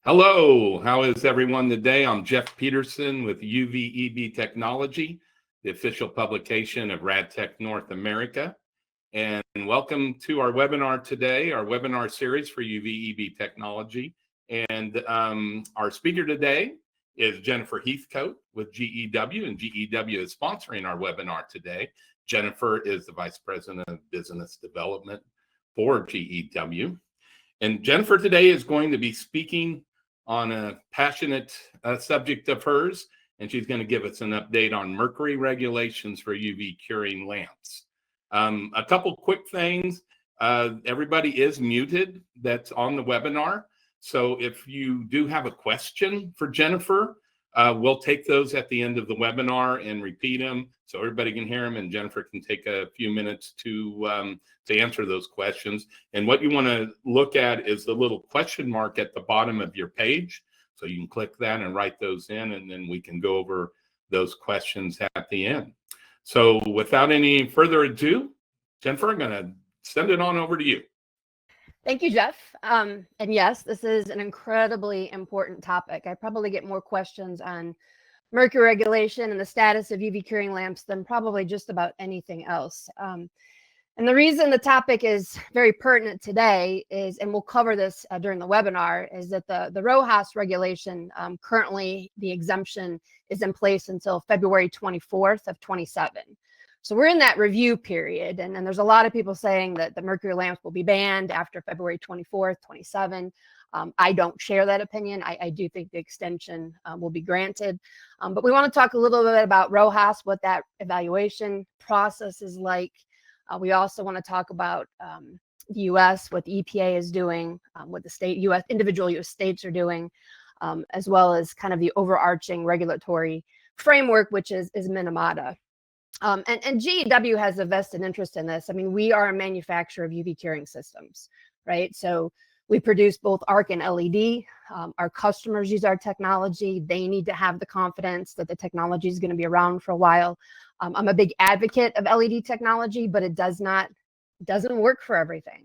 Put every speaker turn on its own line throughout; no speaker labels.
Hello, how is everyone today? I'm Jeff Peterson with UVEB Technology, the official publication of RadTech North America. And welcome to our webinar today, our webinar series for UVEB Technology. And our speaker today is Jennifer Heathcote with GEW, and GEW is sponsoring our webinar today. Jennifer is the Vice President of Business Development for GEW. And Jennifer today is going to be speaking on a passionate subject of hers, and she's going to give us an update on mercury regulations for UV curing lamps. A couple quick things. Everybody is muted that's on the webinar. So if you do have a question for Jennifer, we'll take those at the end of the webinar and repeat them so everybody can hear them, and Jennifer can take a few minutes to answer those questions. And what you want to look at is the little question mark at the bottom of your page. So you can click that and write those in, and then we can go over those questions at the end. So without any further ado, Jennifer, I'm going to send it on over to you.
Thank you, Jeff. And yes, this is an incredibly important topic. I probably get more questions on mercury regulation and the status of UV curing lamps than probably just about anything else. And the reason the topic is very pertinent today is, and we'll cover this during the webinar, is that the RoHS regulation, currently the exemption is in place until February 24th of 27. So we're in that review period, and there's a lot of people saying that the mercury lamps will be banned after February 24th, 27. I don't share that opinion. I do think the extension will be granted. But we want to talk a little bit about RoHS, what that evaluation process is like. We also want to talk about the U.S., what the EPA is doing, what the individual U.S. states are doing, as well as kind of the overarching regulatory framework, which is Minamata. And GEW has a vested interest in this. I mean, we are a manufacturer of UV curing systems, right? So we produce both ARC and LED. Our customers use our technology. They need to have the confidence that the technology is going to be around for a while. I'm a big advocate of LED technology, but it doesn't work for everything.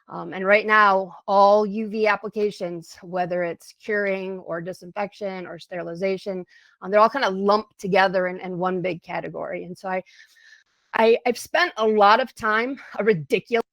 And right now, all UV applications, whether it's curing or disinfection or sterilization, they're all kind of lumped together in one big category. And so I've spent a lot of time, a ridiculous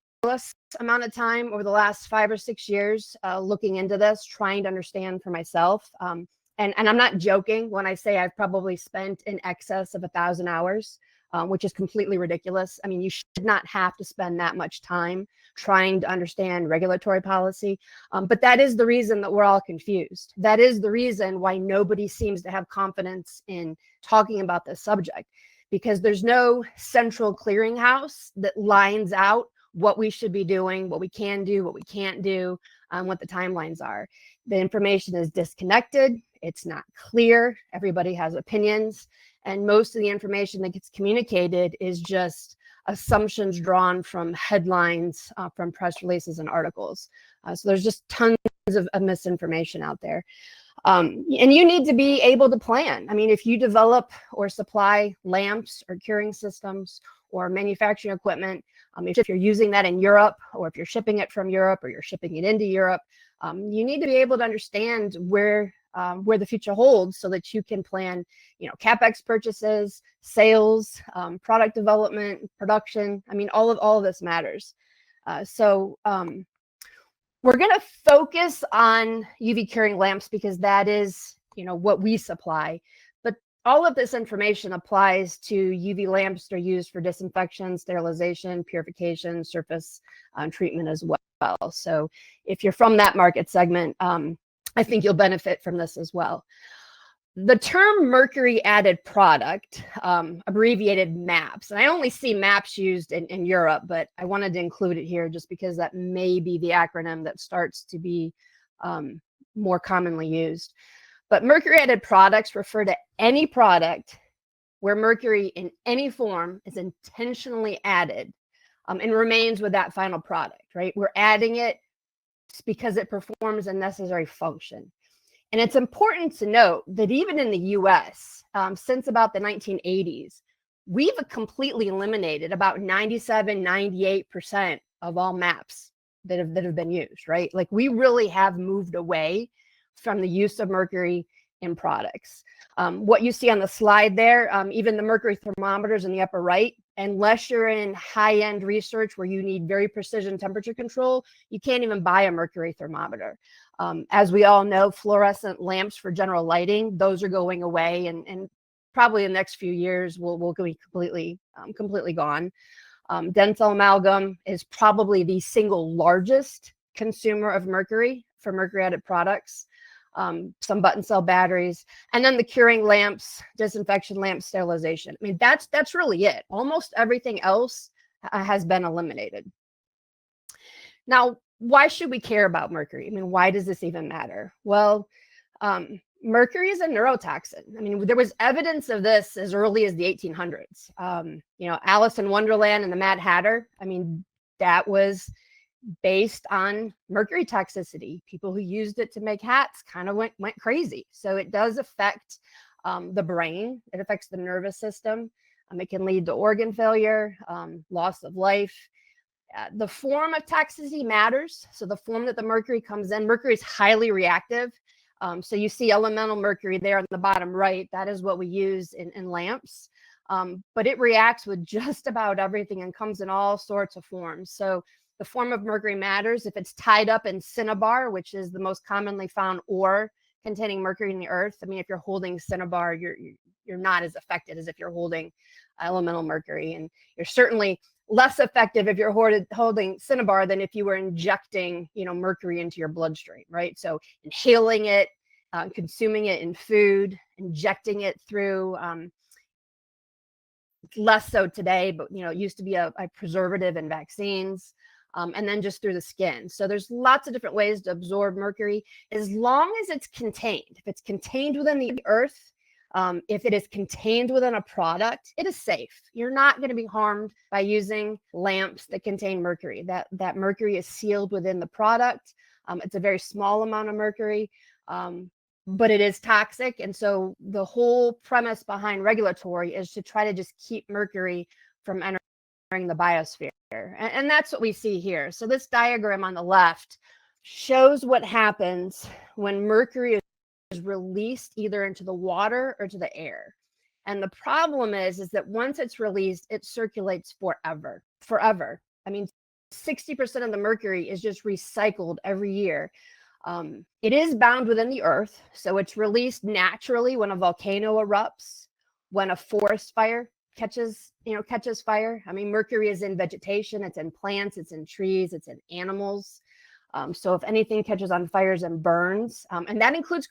amount of time over the last 5 or 6 years looking into this, trying to understand for myself. And I'm not joking when I say I've probably spent in excess of 1,000 hours, which is completely ridiculous. I mean, you should not have to spend that much time trying to understand regulatory policy. But that is the reason that we're all confused. That is the reason why nobody seems to have confidence in talking about this subject, because there's no central clearinghouse that lines out what we should be doing, what we can do, what we can't do, what the timelines are. The information is disconnected. It's not clear. Everybody has opinions. And most of the information that gets communicated is just assumptions drawn from headlines, from press releases and articles. So there's just tons of misinformation out there. And you need to be able to plan. I mean, if you develop or supply lamps or curing systems or manufacturing equipment, if you're using that in Europe, or if you're shipping it from Europe, or you're shipping it into Europe, you need to be able to understand where the future holds, so that you can plan, CapEx purchases, sales, product development, production. I mean, all of this matters. So we're going to focus on UV curing lamps because that is, what we supply. But all of this information applies to UV lamps that are used for disinfection, sterilization, purification, surface treatment as well. So if you're from that market segment, I think you'll benefit from this as well. The term mercury-added product, abbreviated MAPS, and I only see MAPS used in Europe, but I wanted to include it here just because that may be the acronym that starts to be more commonly used. But mercury-added products refer to any product where mercury in any form is intentionally added and remains with that final product, right? We're adding it because it performs a necessary function. And it's important to note that even in the US, since about the 1980s, we've completely eliminated about 97, 98% of all MAPs that have been used, right? Like, we really have moved away from the use of mercury in products. What you see on the slide there, even the mercury thermometers in the upper right, unless you're in high-end research where you need very precision temperature control, you can't even buy a mercury thermometer. As we all know, fluorescent lamps for general lighting, those are going away, and probably in the next few years will be completely gone. Dental amalgam is probably the single largest consumer of mercury for mercury-added products. Some button cell batteries, and then the curing lamps, disinfection lamps, sterilization. I mean, that's really it. Almost everything else has been eliminated. Now, why should we care about mercury? I mean, why does this even matter? Well, mercury is a neurotoxin. I mean, there was evidence of this as early as the 1800s. Alice in Wonderland and the Mad Hatter. I mean, that was based on mercury toxicity. People who used it to make hats kind of went crazy. So it does affect the brain. It affects the nervous system. It can lead to organ failure, loss of life. The form of toxicity matters. So the form that the mercury comes in, mercury is highly reactive. So you see elemental mercury there on the bottom right. That is what we use in lamps. But it reacts with just about everything and comes in all sorts of forms. So the form of mercury matters. If it's tied up in cinnabar, which is the most commonly found ore containing mercury in the earth. I mean, if you're holding cinnabar, you're not as affected as if you're holding elemental mercury, and you're certainly less effective if you're holding cinnabar than if you were injecting, mercury into your bloodstream, right? So inhaling it, consuming it in food, injecting it through. Less so today, but it used to be a preservative in vaccines. And then just through the skin. So there's lots of different ways to absorb mercury, as long as it's contained. If it's contained within the earth, if it is contained within a product, it is safe. You're not going to be harmed by using lamps that contain mercury. That mercury is sealed within the product. It's a very small amount of mercury, but it is toxic. And so the whole premise behind regulatory is to try to just keep mercury from entering the biosphere. And that's what we see here. So this diagram on the left shows what happens when mercury is released either into the water or to the air. And the problem is that once it's released, it circulates forever. I mean, 60% of the mercury is just recycled every year. It is bound within the earth. So it's released naturally when a volcano erupts, when a forest fire catches fire. I mean, mercury is in vegetation, it's in plants, it's in trees, it's in animals. So if anything catches on fires and burns, and that includes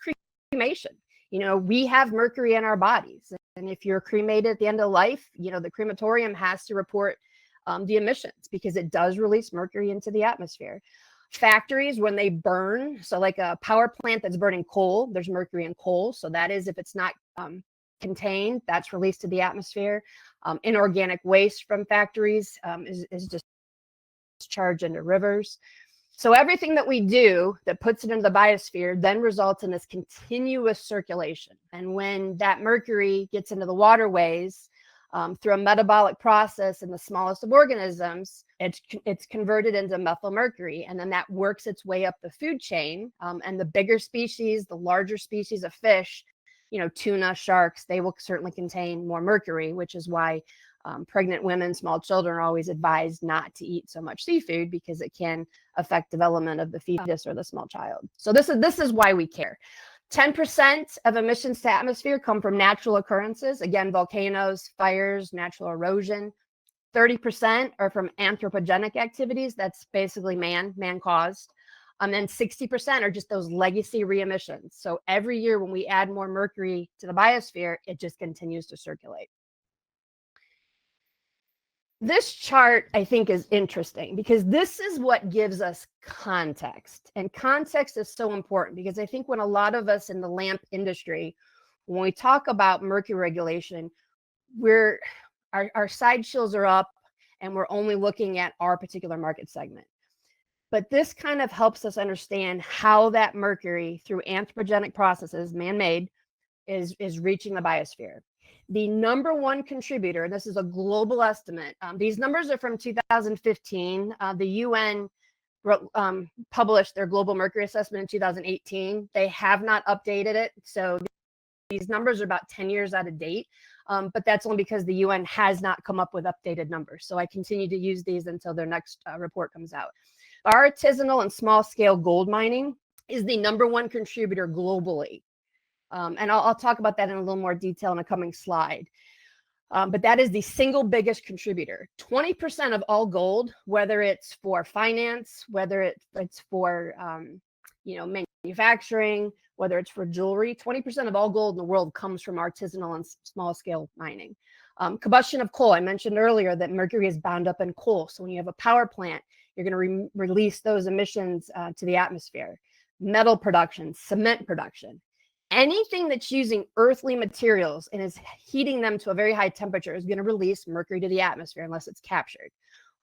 cremation. We have mercury in our bodies. And if you're cremated at the end of life, the crematorium has to report the emissions because it does release mercury into the atmosphere. Factories, when they burn, so like a power plant that's burning coal, there's mercury in coal. So that is, if it's not contained, that's released to the atmosphere. Inorganic waste from factories is discharged into rivers. So everything that we do that puts it into the biosphere then results in this continuous circulation. And when that mercury gets into the waterways through a metabolic process in the smallest of organisms, it's converted into methylmercury, and then that works its way up the food chain. And the bigger species, the larger species of fish, tuna, sharks, they will certainly contain more mercury, which is why pregnant women, small children are always advised not to eat so much seafood because it can affect development of the fetus or the small child. So this is why we care. 10% of emissions to atmosphere come from natural occurrences. Again, volcanoes, fires, natural erosion. 30% are from anthropogenic activities. That's basically man-caused. And then 60% are just those legacy re-emissions. So every year when we add more mercury to the biosphere, it just continues to circulate. This chart, I think, is interesting because this is what gives us context. And context is so important because I think when a lot of us in the lamp industry, when we talk about mercury regulation, our side shields are up and we're only looking at our particular market segment. But this kind of helps us understand how that mercury, through anthropogenic processes, man-made, is reaching the biosphere. The number one contributor, and this is a global estimate, these numbers are from 2015. The UN published their global mercury assessment in 2018. They have not updated it. So these numbers are about 10 years out of date. But that's only because the UN has not come up with updated numbers. So I continue to use these until their next report comes out. Artisanal and small scale gold mining is the #1 contributor globally. And I'll talk about that in a little more detail in a coming slide. But that is the single biggest contributor. 20% of all gold, whether it's for finance, whether it's for manufacturing, whether it's for jewelry, 20% of all gold in the world comes from artisanal and small scale mining. Combustion of coal. I mentioned earlier that mercury is bound up in coal. So when you have a power plant, you're going to release those emissions to the atmosphere. Metal production, cement production. Anything that's using earthly materials and is heating them to a very high temperature is going to release mercury to the atmosphere unless it's captured.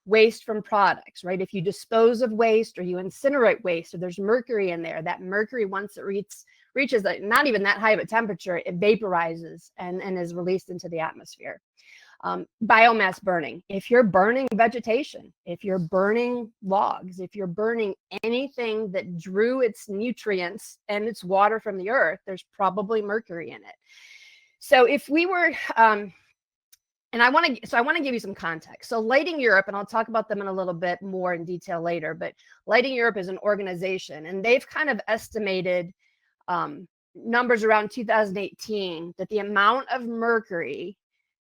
Waste from products, right? If you dispose of waste or you incinerate waste, or there's mercury in there, that mercury, once it reaches not even that high of a temperature, it vaporizes and is released into the atmosphere. Biomass burning. If you're burning vegetation, if you're burning logs, if you're burning anything that drew its nutrients and its water from the earth, there's probably mercury in it. So if we were, and I want to give you some context. So Lighting Europe, and I'll talk about them in a little bit more in detail later, but Lighting Europe is an organization, and they've kind of estimated numbers around 2018 that the amount of mercury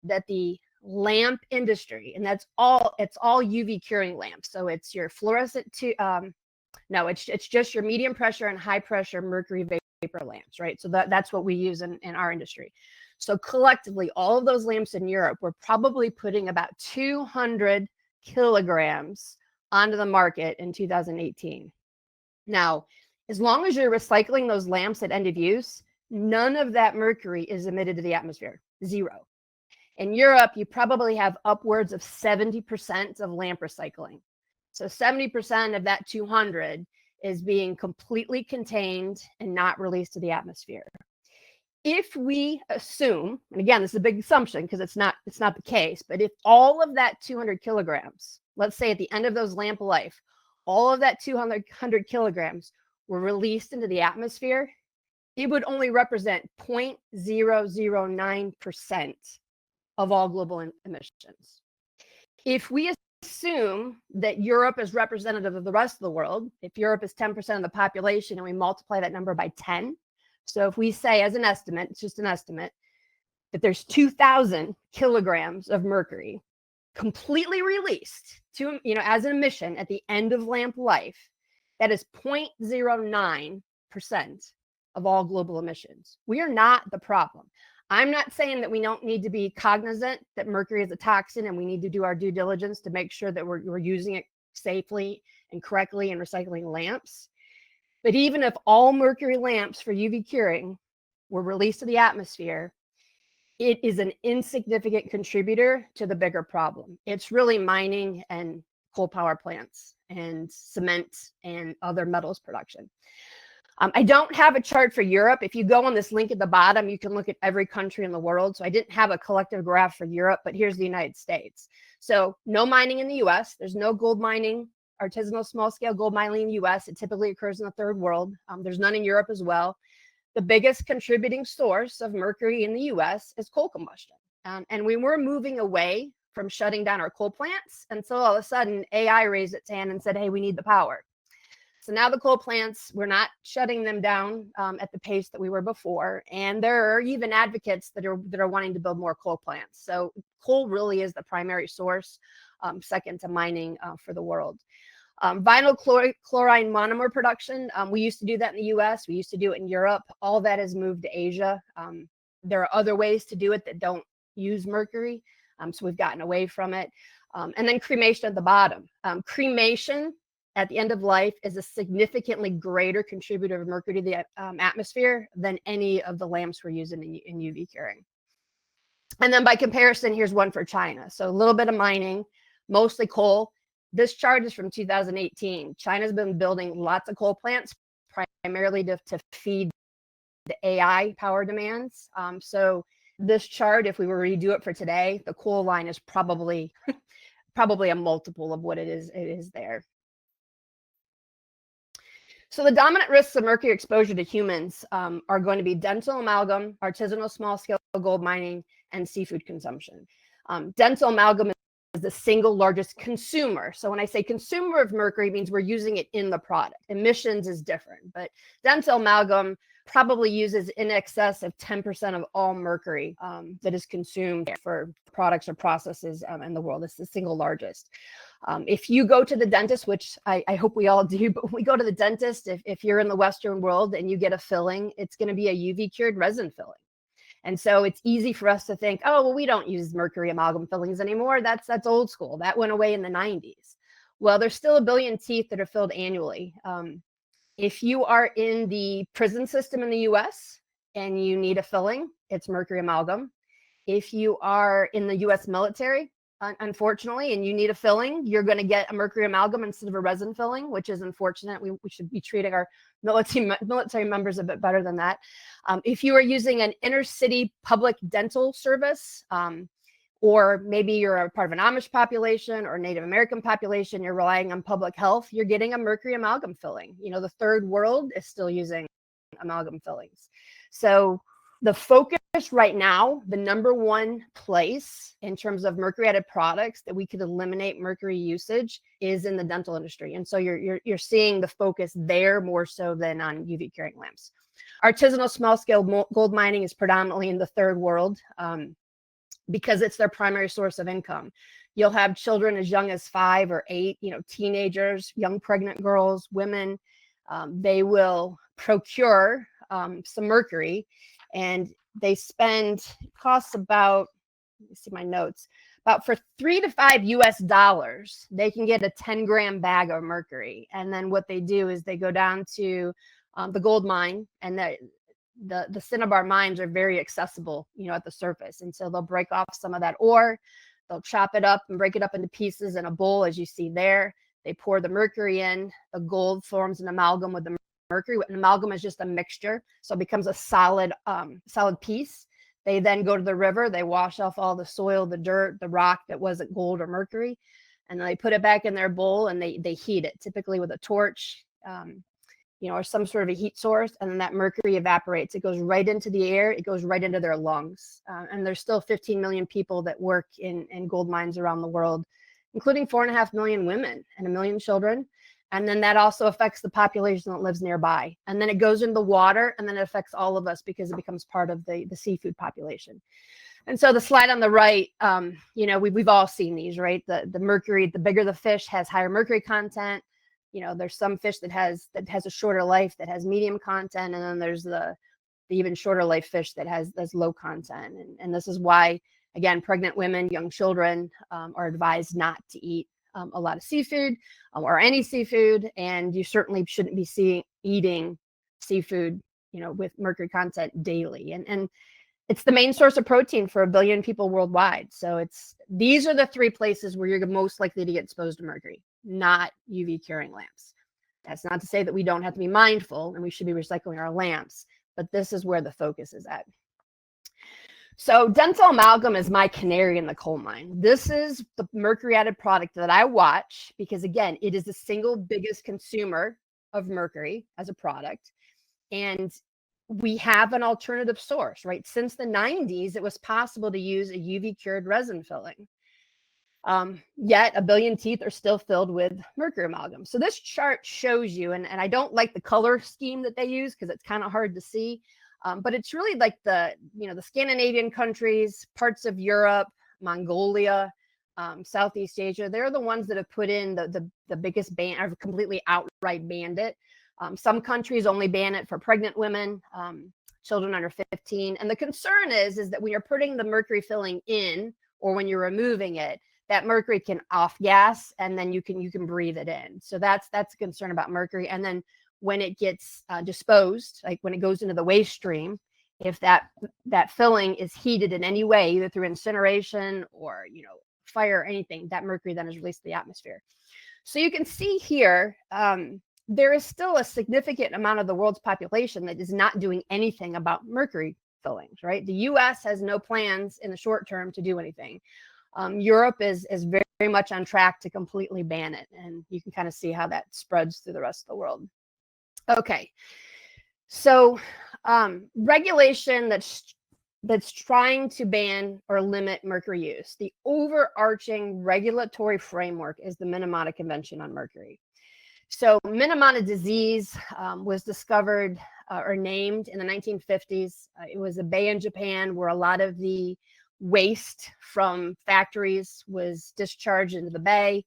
that the lamp industry, and it's all UV curing lamps. So it's your fluorescent it's just your medium pressure and high pressure mercury vapor lamps, right? So that's what we use in our industry. So collectively, all of those lamps in Europe were probably putting about 200 kilograms onto the market in 2018. Now, as long as you're recycling those lamps at end of use, none of that mercury is emitted to the atmosphere, 0. In Europe, you probably have upwards of 70% of lamp recycling. So 70% of that 200 is being completely contained and not released to the atmosphere. If we assume, and again, this is a big assumption because it's not the case, but if all of that 200 kilograms, let's say at the end of those lamp life, all of that 200 kilograms were released into the atmosphere, it would only represent 0.009% of all global emissions. If we assume that Europe is representative of the rest of the world, if Europe is 10% of the population and we multiply that number by 10, so if we say as an estimate, it's just an estimate, that there's 2,000 kilograms of mercury completely released to, as an emission at the end of lamp life, that is 0.09% of all global emissions. We are not the problem. I'm not saying that we don't need to be cognizant that mercury is a toxin and we need to do our due diligence to make sure that we're using it safely and correctly in recycling lamps. But even if all mercury lamps for UV curing were released to the atmosphere, it is an insignificant contributor to the bigger problem. It's really mining and coal power plants and cement and other metals production. I don't have a chart for Europe. If you go on this link at the bottom, you can look at every country in the world. So I didn't have a collective graph for Europe, but here's the United States. So no mining in the US. There's no gold mining, artisanal small scale gold mining in the US. It typically occurs in the third world. There's none in Europe as well. The biggest contributing source of mercury in the US is coal combustion. And we were moving away from shutting down our coal plants until all of a sudden AI raised its hand and said, hey, we need the power. So now the coal plants, we're not shutting them down at the pace that we were before. And there are even advocates that are wanting to build more coal plants. So coal really is the primary source, second to mining for the world. Vinyl chloride monomer production, we used to do that in the US. We used to do it in Europe. All that has moved to Asia. There are other ways to do it that don't use mercury. So we've gotten away from it. And then cremation at the bottom. Cremation at the end of life is a significantly greater contributor of mercury to the atmosphere than any of the lamps we're using in UV curing. And then by comparison, here's one for China. So a little bit of mining, mostly coal. This chart is from 2018. China's been building lots of coal plants, primarily to feed the AI power demands. So this chart, if we were to redo it for today, the coal line is probably a multiple of what it is there. So the dominant risks of mercury exposure to humans are going to be dental amalgam, artisanal small-scale gold mining, and seafood consumption. Dental amalgam is the single largest consumer. So when I say consumer of mercury, it means we're using it in the product. Emissions is different, but dental amalgam probably uses in excess of 10% of all mercury that is consumed for products or processes in the world. It's the single largest. If you go to the dentist, which I hope we all do, but when we go to the dentist, if you're in the Western world and you get a filling, it's going to be a UV cured resin filling. And so it's easy for us to think, oh, well, we don't use mercury amalgam fillings anymore. That's old school. That went away in the 90s. Well, there's still 1 billion teeth that are filled annually. If you are in the prison system in the US and you need a filling, it's mercury amalgam. If you are in the US military, unfortunately, and you need a filling, you're going to get a mercury amalgam instead of a resin filling, which is unfortunate. We should be treating our military members a bit better than that. If you are using an inner city public dental service, or maybe you're a part of an Amish population or Native American population, you're relying on public health, you're getting a mercury amalgam filling. You know, the third world is still using amalgam fillings. So the focus right now, the #1 place in terms of mercury added products that we could eliminate mercury usage is in the dental industry. And so you're seeing the focus there more so than on UV curing lamps. Artisanal small scale gold mining is predominantly in the third world. Because it's their primary source of income. You'll have children as young as 5 or 8, you know, teenagers, young pregnant girls, women. They will procure some mercury, and they spend, it costs about, let me see my notes, about for $3 to $5 US, they can get a 10-gram bag of mercury. And then what they do is they go down to the gold mine, and the cinnabar mines are very accessible, you know, at the surface. And so they'll break off some of that ore, they'll chop it up and break it up into pieces in a bowl, as you see there. They pour the mercury in, the gold forms an amalgam with the mercury. An amalgam is just a mixture, so it becomes a solid piece. They then go to the river, they wash off all the soil, the dirt, the rock that wasn't gold or mercury, and then they put it back in their bowl and they heat it, typically with a torch, you know, or some sort of a heat source, and then that mercury evaporates. It goes right into the air. It goes right into their lungs. And there's still 15 million people that work in gold mines around the world, including 4.5 million women and 1 million children. And then that also affects the population that lives nearby. And then it goes into the water, and then it affects all of us because it becomes part of the seafood population. And so the slide on the right, you know, we've all seen these, right? The mercury, the bigger the fish, has higher mercury content. You know, there's some fish that has a shorter life, that has medium content, and then there's the even shorter life fish that has low content. And this is why, again, pregnant women, young children are advised not to eat a lot of seafood or any seafood, and you certainly shouldn't be eating seafood, you know, with mercury content daily. And it's the main source of protein for 1 billion people worldwide. So these are the 3 places where you're most likely to get exposed to mercury, not UV curing lamps. That's not to say that we don't have to be mindful and we should be recycling our lamps, but this is where the focus is at. So dental amalgam is my canary in the coal mine. This is the mercury added product that I watch because, again, it is the single biggest consumer of mercury as a product. And we have an alternative source, right? Since the 90s, it was possible to use a UV cured resin filling. Yet 1 billion teeth are still filled with mercury amalgam. So this chart shows you, and I don't like the color scheme that they use because it's kind of hard to see, but it's really like the Scandinavian countries, parts of Europe, Mongolia, Southeast Asia. They're the ones that have put in the biggest ban, or completely outright banned it. Some countries only ban it for pregnant women, children under 15. And the concern is that when you're putting the mercury filling in, or when you're removing it, that mercury can off gas, and then you can breathe it in. So that's a concern about mercury. And then when it gets disposed, like when it goes into the waste stream, if that filling is heated in any way, either through incineration or fire or anything, that mercury then is released to the atmosphere. So you can see here, there is still a significant amount of the world's population that is not doing anything about mercury fillings, right? The US has no plans in the short term to do anything. Europe is very, very much on track to completely ban it. And you can kind of see how that spreads through the rest of the world. Okay, so regulation that's trying to ban or limit mercury use. The overarching regulatory framework is the Minamata Convention on Mercury. So Minamata disease was discovered or named in the 1950s. It was a bay in Japan where a lot of the waste from factories was discharged into the bay.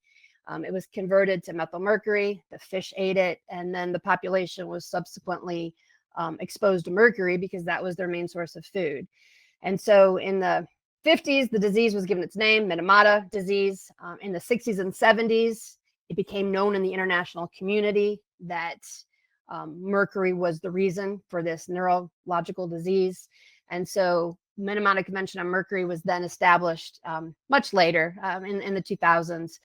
It was converted to methyl mercury. The fish ate it, and then the population was subsequently exposed to mercury because that was their main source of food. And so in the 50s, the disease was given its name, Minamata disease. In the 60s and 70s, it became known in the international community that mercury was the reason for this neurological disease. And so Minamata Convention on Mercury was then established much later in the 2000s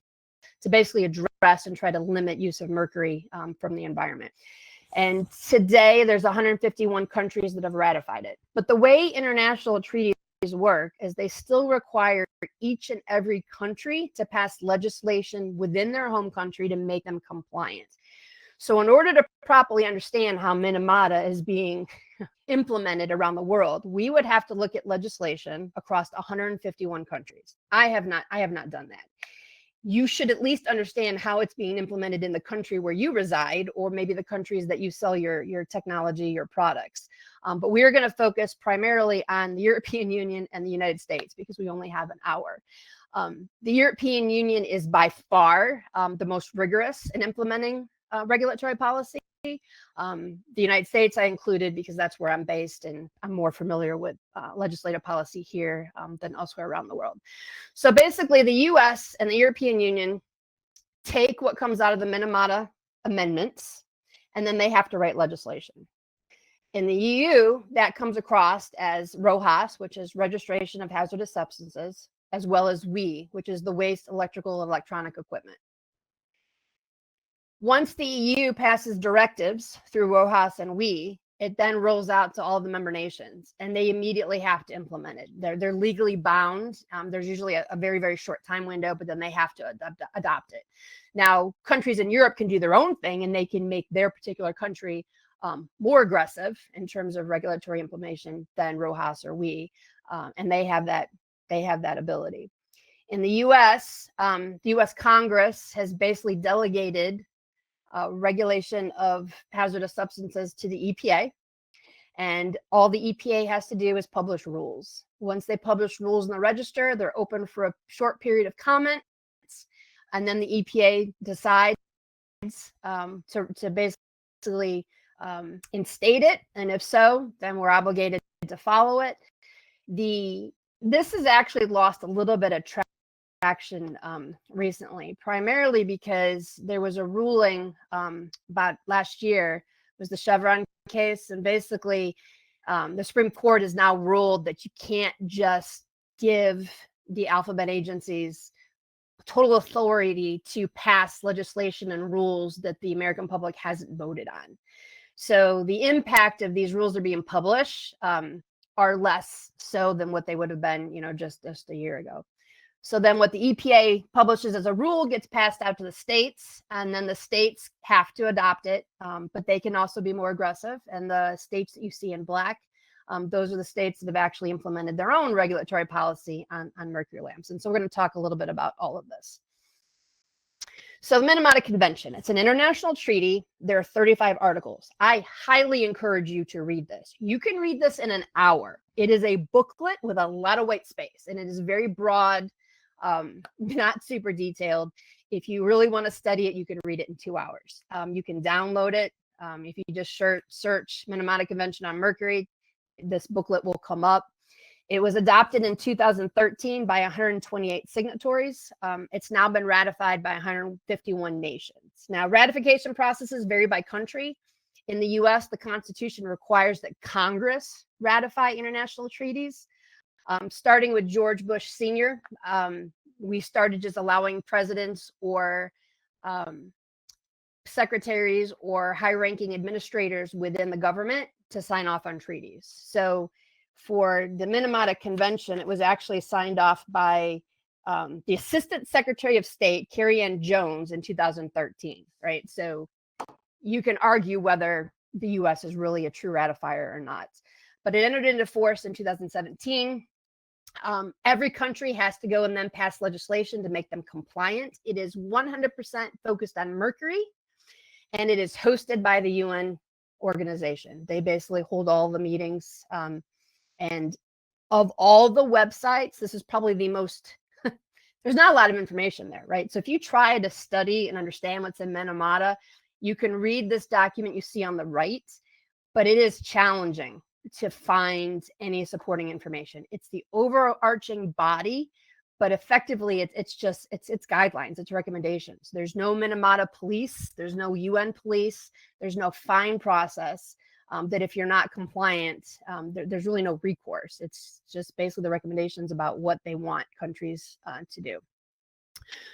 to basically address and try to limit use of mercury from the environment. And today there's 151 countries that have ratified it. But the way international treaties work is they still require each and every country to pass legislation within their home country to make them compliant. So in order to properly understand how Minamata is being implemented around the world, we would have to look at legislation across 151 countries. I have not done that. You should at least understand how it's being implemented in the country where you reside, or maybe the countries that you sell your technology, your products. But we are going to focus primarily on the European Union and the United States because we only have an hour. The European Union is by far the most rigorous in implementing regulatory policy. The United States I included because that's where I'm based and I'm more familiar with legislative policy here than elsewhere around the world. So basically the US and the European Union take what comes out of the Minamata amendments and then they have to write legislation. In the EU, that comes across as RoHS, which is Registration of Hazardous Substances, as well as WEEE, which is the Waste Electrical and Electronic Equipment. Once the EU passes directives through RoHS and WEEE, it then rolls out to all the member nations, and they immediately have to implement it. They're legally bound. There's usually a very, very short time window, but then they have to adopt it. Now, countries in Europe can do their own thing, and they can make their particular country more aggressive in terms of regulatory implementation than RoHS or WEEE, and they have that ability. In the U.S., the U.S. Congress has basically delegated regulation of hazardous substances to the EPA. And all the EPA has to do is publish rules. Once they publish rules in the register, they're open for a short period of comments. And then the EPA decides to basically instate it. And if so, then we're obligated to follow it. This has actually lost a little bit of traction recently, primarily because there was a ruling about last year, was the Chevron case, and basically the Supreme Court has now ruled that you can't just give the alphabet agencies total authority to pass legislation and rules that the American public hasn't voted on. So the impact of these rules that are being published are less so than what they would have been, just a year ago. So then what the EPA publishes as a rule gets passed out to the states, and then the states have to adopt it, but they can also be more aggressive. And the states that you see in black, those are the states that have actually implemented their own regulatory policy on mercury lamps. And so we're going to talk a little bit about all of this. So the Minamata Convention, it's an international treaty. There are 35 articles. I highly encourage you to read this. You can read this in an hour. It is a booklet with a lot of white space, and it is very broad, not super detailed. If you really want to study it, you can read it in 2 hours. You can download it. If you just search Minamata Convention on Mercury, this booklet will come up. It was adopted in 2013 by 128 signatories. It's now been ratified by 151 nations. Now, ratification processes vary by country. In the US, the Constitution requires that Congress ratify international treaties. Starting with George Bush Sr., we started just allowing presidents or secretaries or high-ranking administrators within the government to sign off on treaties. So for the Minamata Convention, it was actually signed off by the Assistant Secretary of State, Carrie Ann Jones, in 2013, right? So you can argue whether the US is really a true ratifier or not. But it entered into force in 2017. Every country has to go and then pass legislation to make them compliant. It is 100% focused on mercury, and it is hosted by the UN organization. They basically hold all the meetings. And of all the websites, this is probably the most, there's not a lot of information there, right? So if you try to study and understand what's in Minamata, you can read this document you see on the right, but it is challenging to find any supporting information. It's the overarching body, but effectively it's guidelines, it's recommendations. There's no Minamata police, there's no UN police, there's no fine process that if you're not compliant, there's really no recourse. It's just basically the recommendations about what they want countries to do.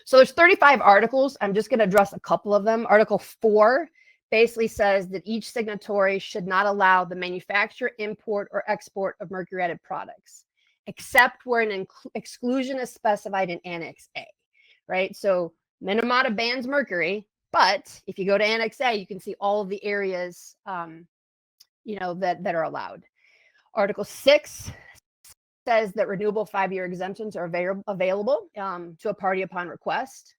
So there's 35 articles. I'm just going to address a couple of them. Article 4 basically says that each signatory should not allow the manufacture, import, or export of mercury-added products, except where an exclusion is specified in Annex A, right? So Minamata bans mercury, but if you go to Annex A, you can see all of the areas, that are allowed. Article 6 says that renewable 5-year exemptions are available to a party upon request.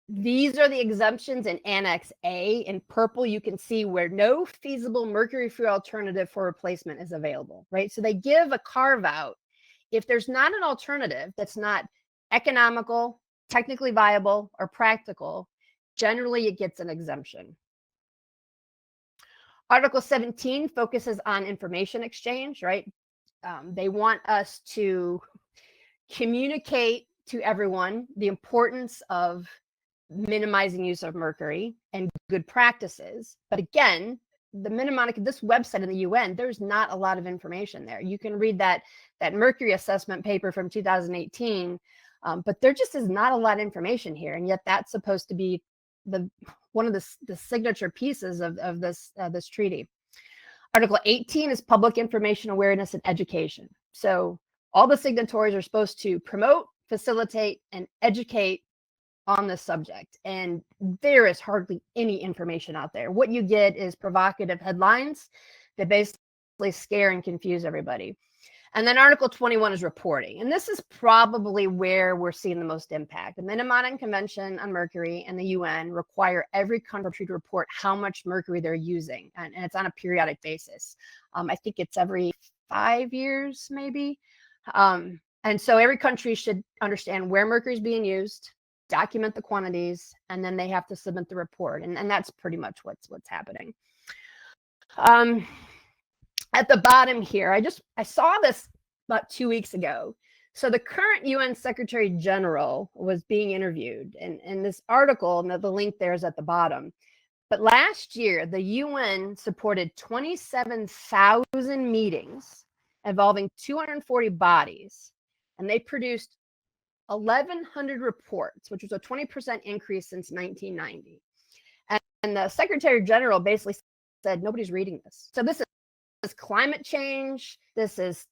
These are the exemptions in Annex A. In purple, you can see where no feasible mercury-free alternative for replacement is available, right? So they give a carve out. If there's not an alternative that's not economical, technically viable, or practical, generally it gets an exemption. Article 17 focuses on information exchange, right? They want us to communicate to everyone the importance of minimizing use of mercury and good practices. But again, this website in the UN, there's not a lot of information there. You can read that mercury assessment paper from 2018, but there just is not a lot of information here. And yet that's supposed to be one of the signature pieces of this treaty. Article 18 is public information awareness and education. So all the signatories are supposed to promote, facilitate, and educate on this subject. And there is hardly any information out there. What you get is provocative headlines that basically scare and confuse everybody. And then Article 21 is reporting. And this is probably where we're seeing the most impact. The Minamata Convention on Mercury and the UN require every country to report how much mercury they're using. And it's on a periodic basis. I think it's every 5 years, maybe. And so every country should understand where mercury is being used, document the quantities, and then they have to submit the report. And that's pretty much what's happening. At the bottom here, I saw this about 2 weeks ago. So the current UN Secretary General was being interviewed, and this article, and the link there is at the bottom. But last year, the UN supported 27,000 meetings involving 240 bodies, and they produced 1,100 reports, which was a 20% increase since 1990. And the Secretary General basically said, nobody's reading this. So this is climate change, this is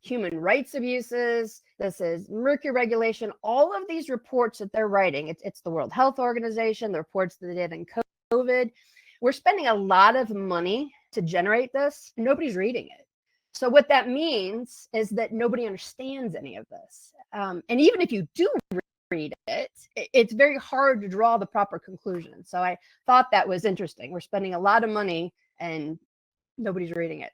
human rights abuses, this is mercury regulation, all of these reports that they're writing, it's the World Health Organization, the reports that they did in COVID. We're spending a lot of money to generate this, and nobody's reading it. So what that means is that nobody understands any of this. And even if you do read it, it's very hard to draw the proper conclusion. So I thought that was interesting. We're spending a lot of money and nobody's reading it.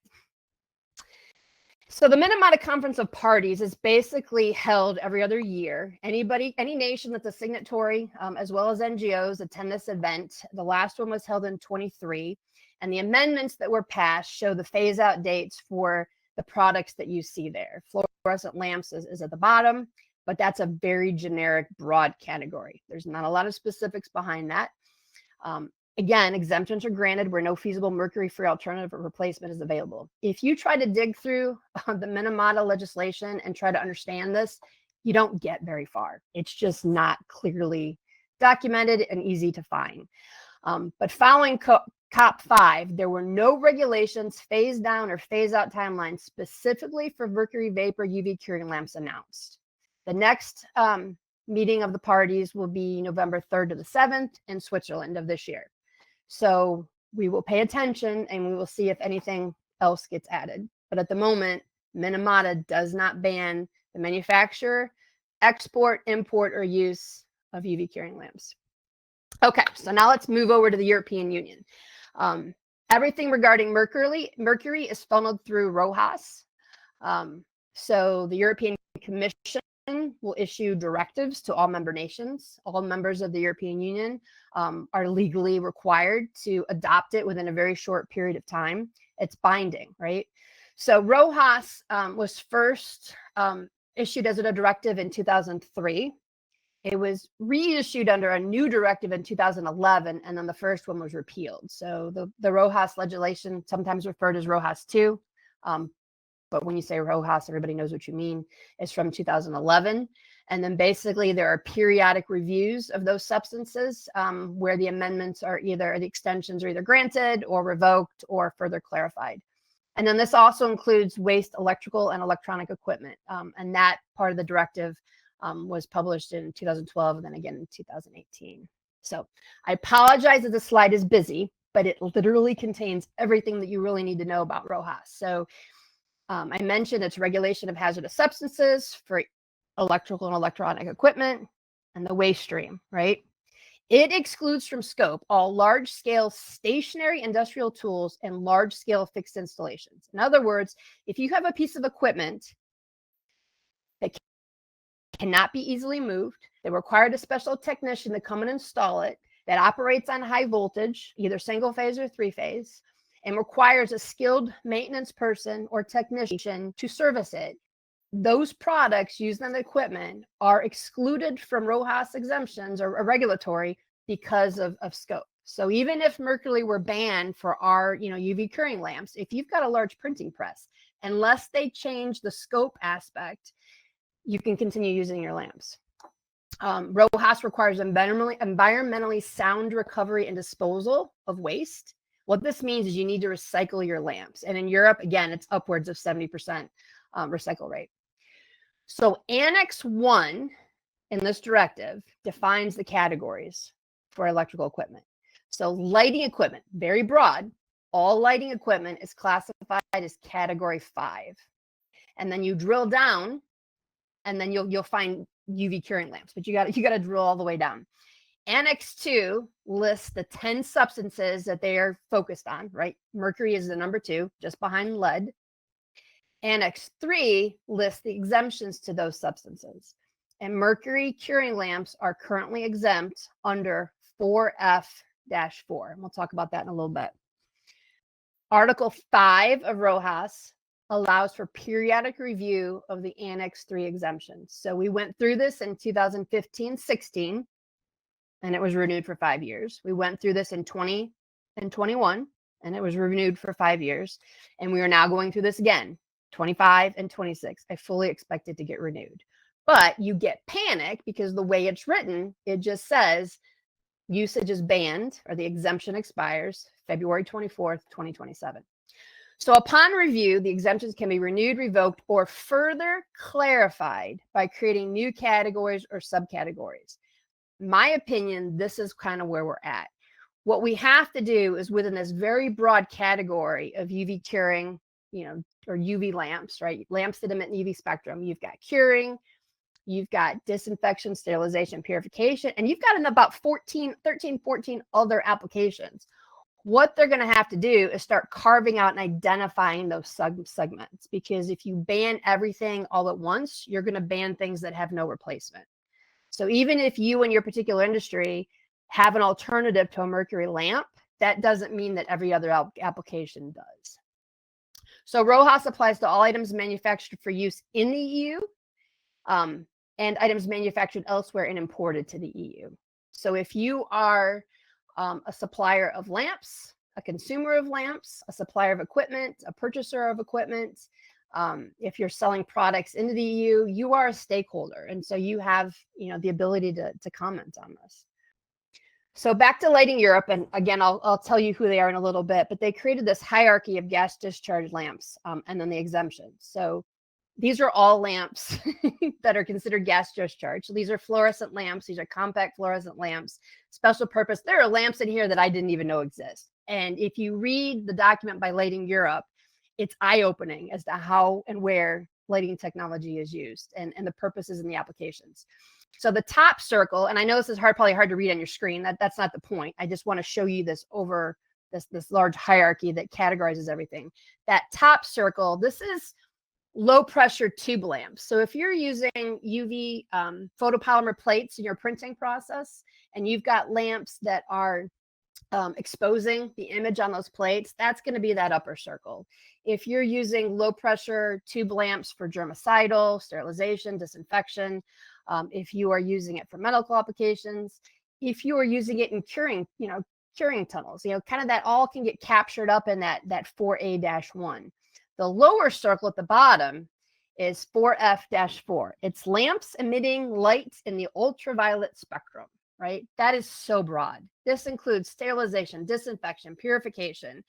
So the Minamata Conference of Parties is basically held every other year. Any nation that's a signatory, as well as NGOs, attend this event. The last one was held in 23, and the amendments that were passed show the phase-out dates for the products that you see there. Fluorescent lamps is at the bottom, but that's a very generic, broad category. There's not a lot of specifics behind that. Again, exemptions are granted where no feasible mercury-free alternative or replacement is available. If you try to dig through the Minamata legislation and try to understand this, you don't get very far. It's just not clearly documented and easy to find. But following COP5, there were no regulations, phase down or phase out timelines specifically for mercury vapor UV curing lamps announced. The next meeting of the parties will be November 3rd to the 7th in Switzerland of this year. So we will pay attention and we will see if anything else gets added. But at the moment, Minamata does not ban the manufacture, export, import, or use of UV curing lamps. Okay, so now let's move over to the European Union. Everything regarding mercury is funneled through RoHS. So the European Commission will issue directives to all member nations. All members of the European Union are legally required to adopt it within a very short period of time. It's binding, right? So RoHS was first issued as a directive in 2003. It was reissued under a new directive in 2011, and then the first one was repealed. So the RoHS legislation, sometimes referred as RoHS 2, but when you say RoHS, everybody knows what you mean, is from 2011. And then basically there are periodic reviews of those substances where the amendments are either, the extensions are either granted or revoked or further clarified. And then this also includes waste electrical and electronic equipment. And that part of the directive was published in 2012 and then again in 2018. So I apologize that the slide is busy, but it literally contains everything that you really need to know about RoHS. So I mentioned it's regulation of hazardous substances for electrical and electronic equipment and the waste stream, right? It excludes from scope all large-scale stationary industrial tools and large-scale fixed installations. In other words, if you have a piece of equipment that cannot be easily moved, that required a special technician to come and install it, that operates on high voltage, either single phase or three phase, and requires a skilled maintenance person or technician to service it, those products used in the equipment are excluded from RoHS exemptions or regulatory because of scope. So even if mercury were banned for our UV curing lamps, if you've got a large printing press, unless they change the scope aspect, you can continue using your lamps. RoHS requires environmentally sound recovery and disposal of waste. What this means is you need to recycle your lamps. And in Europe, again, it's upwards of 70% recycle rate. So Annex 1 in this directive defines the categories for electrical equipment. So lighting equipment, very broad. All lighting equipment is classified as category 5. And then you drill down and then you'll find UV curing lamps, but you got to drill all the way down. Annex 2 lists the 10 substances that they are focused on, right? Mercury is the number 2, just behind lead. Annex 3 lists the exemptions to those substances. And mercury curing lamps are currently exempt under 4F-4. And we'll talk about that in a little bit. Article 5 of RoHS allows for periodic review of the Annex 3 exemptions. So we went through this in 2015-16, and it was renewed for 5 years. We went through this in 20 and 21, and it was renewed for 5 years. And we are now going through this again, 25 and 26. I fully expect it to get renewed. But you get panic because the way it's written, it just says usage is banned or the exemption expires February 24th, 2027. So upon review, the exemptions can be renewed, revoked, or further clarified by creating new categories or subcategories. In my opinion, this is kind of where we're at. What we have to do is within this very broad category of UV curing, or UV lamps, right? Lamps that emit an UV spectrum. You've got curing, you've got disinfection, sterilization, purification, and you've got about 13, 14 other applications. What they're going to have to do is start carving out and identifying those segments, because if you ban everything all at once, you're going to ban things that have no replacement. So even if you and your particular industry have an alternative to a mercury lamp, that doesn't mean that every other application does. So RoHS applies to all items manufactured for use in the EU and items manufactured elsewhere and imported to the EU. So if you are a supplier of lamps, a consumer of lamps, a supplier of equipment, a purchaser of equipment, if you're selling products into the EU, you are a stakeholder. And so you have the ability to comment on this. So back to Lighting Europe, and again, I'll tell you who they are in a little bit, but they created this hierarchy of gas discharge lamps and then the exemptions. So these are all lamps that are considered gas discharge. So these are fluorescent lamps. These are compact fluorescent lamps, special purpose. There are lamps in here that I didn't even know exist. And if you read the document by Lighting Europe, it's eye-opening as to how and where lighting technology is used and the purposes and the applications. So the top circle, and I know this is probably hard to read on your screen. That's not the point. I just want to show you this over this large hierarchy that categorizes everything. That top circle, this is low pressure tube lamps. So if you're using UV photopolymer plates in your printing process, and you've got lamps that are exposing the image on those plates, that's going to be that upper circle. If you're using low pressure tube lamps for germicidal, sterilization, disinfection, if you are using it for medical applications, if you are using it in curing, curing tunnels, kind of that all can get captured up in that 4A-1. The lower circle at the bottom is 4F-4. It's lamps emitting light in the ultraviolet spectrum, right? That is so broad. This includes sterilization, disinfection, purification,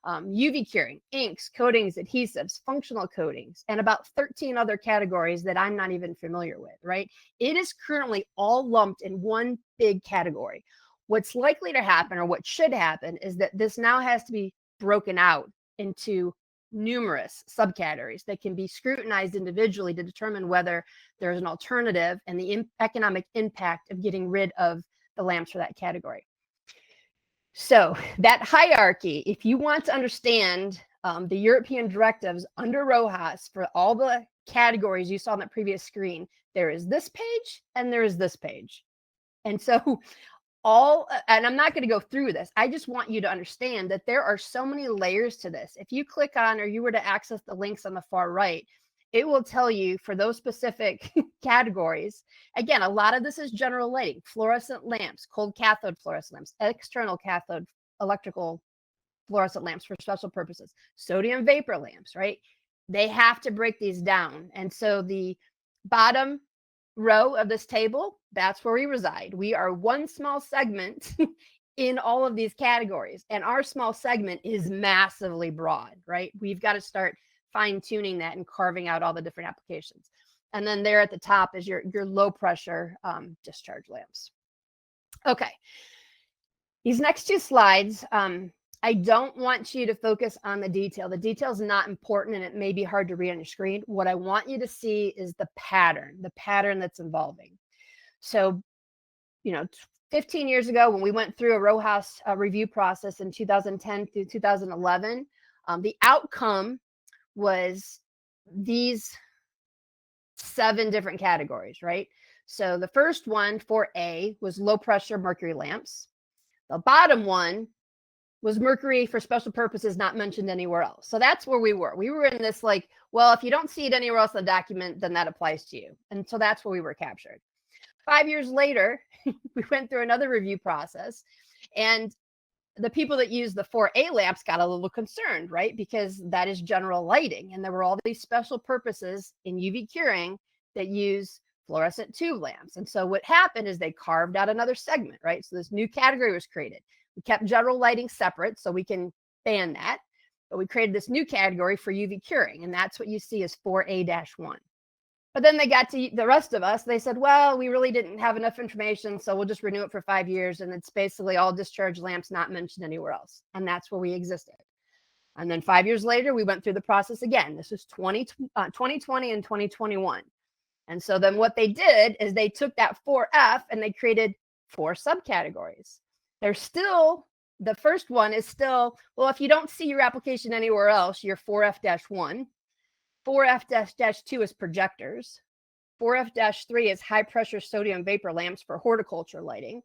UV curing, inks, coatings, adhesives, functional coatings, and about 13 other categories that I'm not even familiar with, right? It is currently all lumped in one big category. What's likely to happen, or what should happen, is that this now has to be broken out into numerous subcategories that can be scrutinized individually to determine whether there's an alternative and the economic impact of getting rid of the lamps for that category. So that hierarchy, if you want to understand the European directives under RoHS for all the categories you saw on that previous screen, there is this page and there is this page. And so and I'm not going to go through this. I just want you to understand that there are so many layers to this. If you click on, or you were to access the links on the far right, it will tell you for those specific categories. Again, a lot of this is general lighting, fluorescent lamps, cold cathode fluorescent lamps, external cathode electrical fluorescent lamps for special purposes, sodium vapor lamps, right? They have to break these down. And so the bottom row of this table, that's where we reside. We are one small segment in all of these categories, and our small segment is massively broad, right? We've got to start fine-tuning that and carving out all the different applications. And then there at the top is your low pressure discharge lamps. Okay, these next two slides, I don't want you to focus on the detail. The detail is not important, and it may be hard to read on your screen. What I want you to see is the pattern that's evolving. So, 15 years ago, when we went through a RoHS review process in 2010 through 2011, the outcome was these 7 different categories, right? So the first one, 4A, was low pressure mercury lamps. The bottom one was mercury for special purposes not mentioned anywhere else. So that's where we were. We were in this well, if you don't see it anywhere else in the document, then that applies to you. And so that's where we were captured. 5 years later, we went through another review process, and the people that use the 4A lamps got a little concerned, right? Because that is general lighting. And there were all these special purposes in UV curing that use fluorescent tube lamps. And so what happened is they carved out another segment, right? So this new category was created. We kept general lighting separate so we can ban that, but we created this new category for UV curing, and that's what you see as 4A-1. But then they got to the rest of us. They said, well, we really didn't have enough information, so we'll just renew it for 5 years, and it's basically all discharge lamps not mentioned anywhere else, and that's where we existed. And then 5 years later, we went through the process again. This was 2020 and 2021. And so then what they did is they took that 4F and they created 4 subcategories. They're still, the first one is still, well, if you don't see your application anywhere else, you're 4F-1. 4F-2 is projectors. 4F-3 is high pressure sodium vapor lamps for horticulture lighting.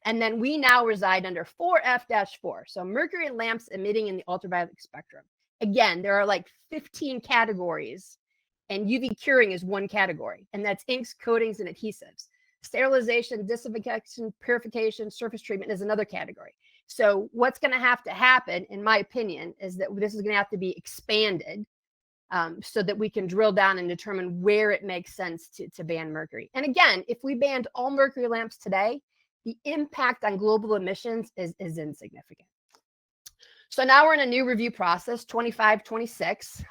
And then we now reside under 4F-4. So mercury lamps emitting in the ultraviolet spectrum. Again, there are 15 categories, and UV curing is one category, and that's inks, coatings, and adhesives. Sterilization, disinfection, purification, surface treatment is another category. So what's going to happen, in my opinion, is that this is going to have to be expanded so that we can drill down and determine where it makes sense to ban mercury. And again, if we banned all mercury lamps today, the impact on global emissions is insignificant. So now we're in a new review process, 25-26.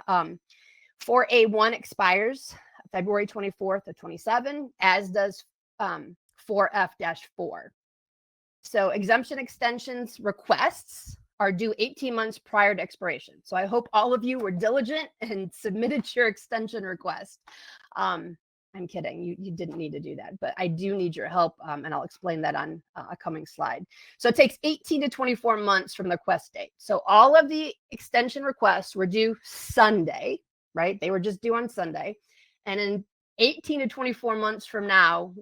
4A1 expires February 24th of 27, as does 4F-4. So exemption extensions requests are due 18 months prior to expiration. So I hope all of you were diligent and submitted your extension request. I'm kidding. You didn't need to do that, but I do need your help, and I'll explain that on a coming slide. So it takes 18 to 24 months from the request date. So all of the extension requests were due Sunday, right? They were just due on Sunday. And in 18 to 24 months from now,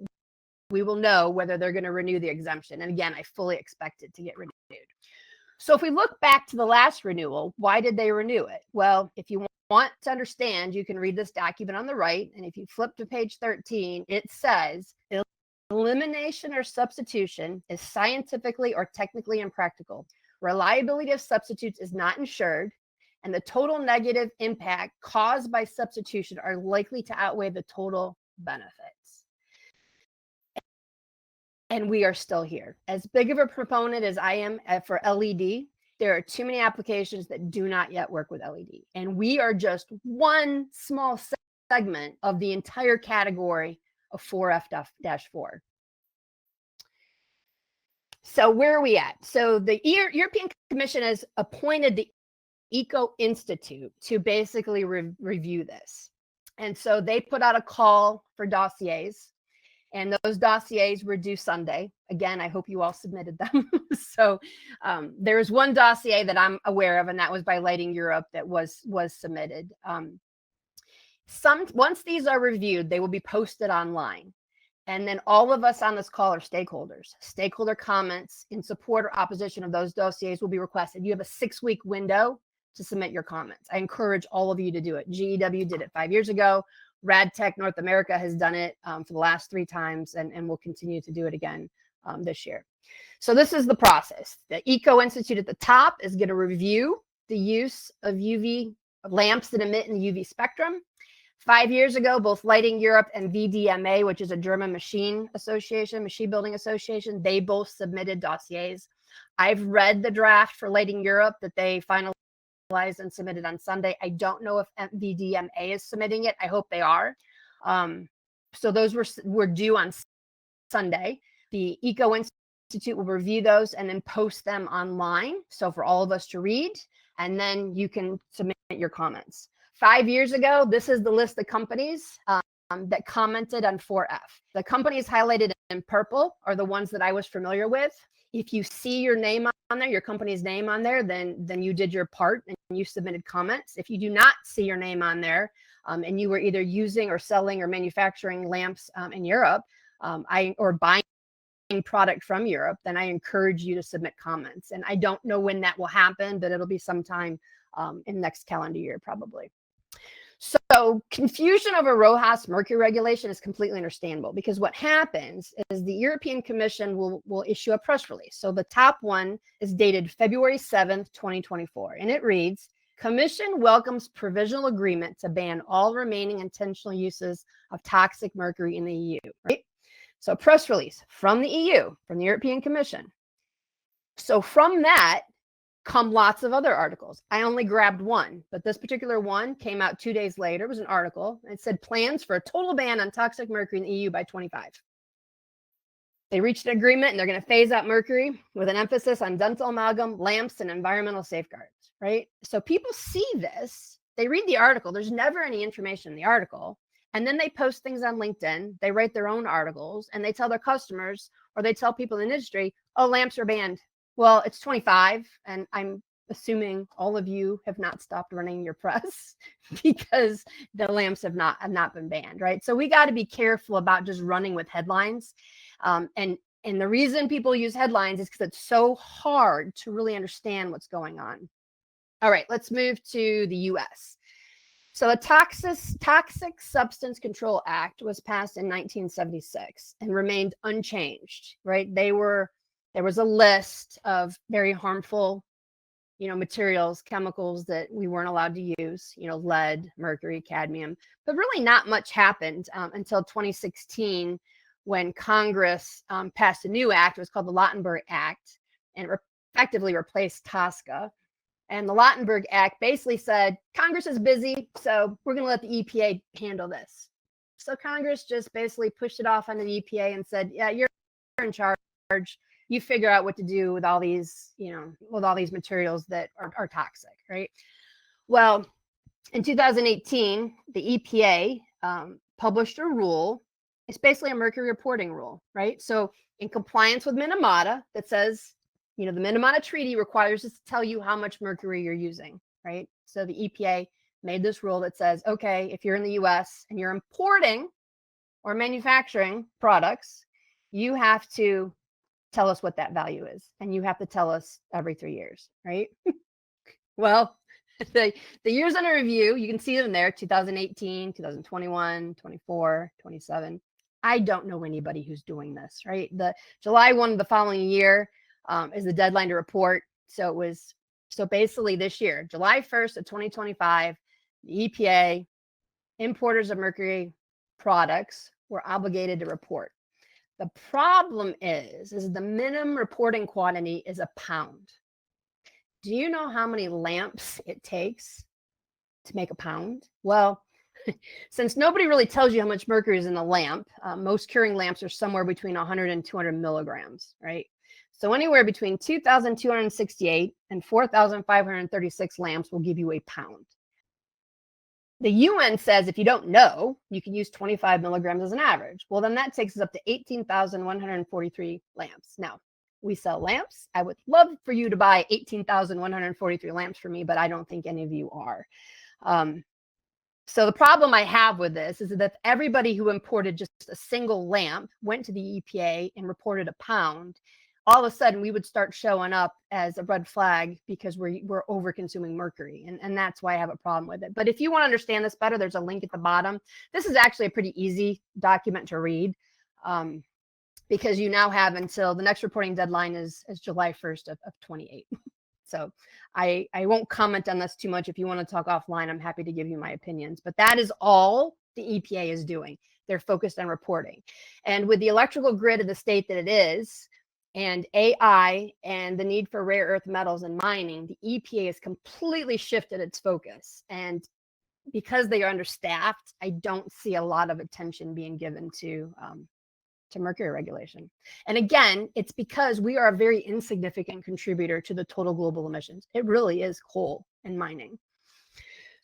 we will know whether they're going to renew the exemption. And again, I fully expect it to get renewed. So if we look back to the last renewal, why did they renew it? Well, if you want to understand, you can read this document on the right. And if you flip to page 13, it says, elimination or substitution is scientifically or technically impractical. Reliability of substitutes is not ensured, and the total negative impact caused by substitution are likely to outweigh the total benefits. And we are still here. As big of a proponent as I am for LED, there are too many applications that do not yet work with LED. And we are just one small segment of the entire category of 4F-4. So where are we at? So the European Commission has appointed the Eco Institute to basically review this. And so they put out a call for dossiers. And those dossiers were due Sunday. Again, I hope you all submitted them. So there's one dossier that I'm aware of, and that was by Lighting Europe that was submitted. Once these are reviewed, they will be posted online. And then all of us on this call are stakeholders. Stakeholder comments in support or opposition of those dossiers will be requested. You have a 6-week window to submit your comments. I encourage all of you to do it. GEW did it 5 years ago. RadTech North America has done it for the last 3 times and will continue to do it again this year. So this is the process. The Eco Institute at the top is going to review the use of UV lamps that emit in the UV spectrum. 5 years ago, both Lighting Europe and VDMA, which is a German machine building association, they both submitted dossiers. I've read the draft for Lighting Europe that they finalized and submitted on Sunday. I don't know if VDMA is submitting it. I hope they are. So those were due on Sunday. The Eco Institute will review those and then post them online. So for all of us to read, and then you can submit your comments. 5 years ago, this is the list of companies that commented on 4F. The companies highlighted in purple are the ones that I was familiar with. If you see your name on there, your company's name on there, then you did your part and you submitted comments. If you do not see your name on there, and you were either using or selling or manufacturing lamps in Europe, or buying product from Europe, then I encourage you to submit comments. And I don't know when that will happen, but it'll be sometime in next calendar year, probably. So confusion over RoHS Mercury regulation is completely understandable, because what happens is the European Commission will issue a press release. So the top one is dated February 7th, 2024, and it reads, Commission welcomes provisional agreement to ban all remaining intentional uses of toxic mercury in the EU. Right? So press release from the EU, from the European Commission. So from that come lots of other articles. I only grabbed one, but this particular one came out 2 days later. It was an article. It said plans for a total ban on toxic mercury in the EU by 25. They reached an agreement and they're going to phase out mercury with an emphasis on dental amalgam, lamps, and environmental safeguards, right? So people see this, they read the article. There's never any information in the article. And then they post things on LinkedIn. They write their own articles and they tell their customers, or they tell people in the industry, oh, lamps are banned. Well, it's 25, and I'm assuming all of you have not stopped running your press because the lamps have not been banned, right? So we got to be careful about just running with headlines. And the reason people use headlines is because it's so hard to really understand what's going on. All right, let's move to the U.S. So the Toxic Substance Control Act was passed in 1976 and remained unchanged, right? There was a list of very harmful, materials, chemicals that we weren't allowed to use, lead, mercury, cadmium, but really not much happened until 2016 when Congress passed a new act. It was called the Lautenberg Act, and it effectively replaced TSCA. And the Lautenberg Act basically said, Congress is busy, so we're going to let the EPA handle this. So Congress just basically pushed it off onto the EPA and said, yeah, you're in charge. You figure out what to do with all these, with all these materials that are toxic, right? Well, in 2018, the EPA published a rule. It's basically a mercury reporting rule, right? So in compliance with Minamata, that says, the Minamata Treaty requires us to tell you how much mercury you're using, right? So the EPA made this rule that says, okay, if you're in the US and you're importing or manufacturing products, you have to tell us what that value is. And you have to tell us every 3 years, right? Well, the years under review, you can see them there, 2018, 2021, 24, 27. I don't know anybody who's doing this, right? The July 1 of the following year is the deadline to report. So basically this year, July 1st of 2025, the EPA, importers of mercury products were obligated to report. The problem is the minimum reporting quantity is a pound. Do you know how many lamps it takes to make a pound? Well, since nobody really tells you how much mercury is in a lamp, most curing lamps are somewhere between 100 and 200 milligrams, right? So anywhere between 2,268 and 4,536 lamps will give you a pound. The UN says if you don't know, you can use 25 milligrams as an average. Well, then that takes us up to 18,143 lamps. Now, we sell lamps. I would love for you to buy 18,143 lamps for me, but I don't think any of you are. So the problem I have with this is that if everybody who imported just a single lamp went to the EPA and reported a pound, all of a sudden we would start showing up as a red flag because we're over consuming mercury. And that's why I have a problem with it. But if you want to understand this better, there's a link at the bottom. This is actually a pretty easy document to read because you now have until the next reporting deadline is July 1st of 28. So I won't comment on this too much. If you want to talk offline, I'm happy to give you my opinions. But that is all the EPA is doing. They're focused on reporting. And with the electrical grid of the state that it is, and AI and the need for rare earth metals and mining, the EPA has completely shifted its focus. And because they are understaffed, I don't see a lot of attention being given to mercury regulation. And again, it's because we are a very insignificant contributor to the total global emissions. It really is coal and mining.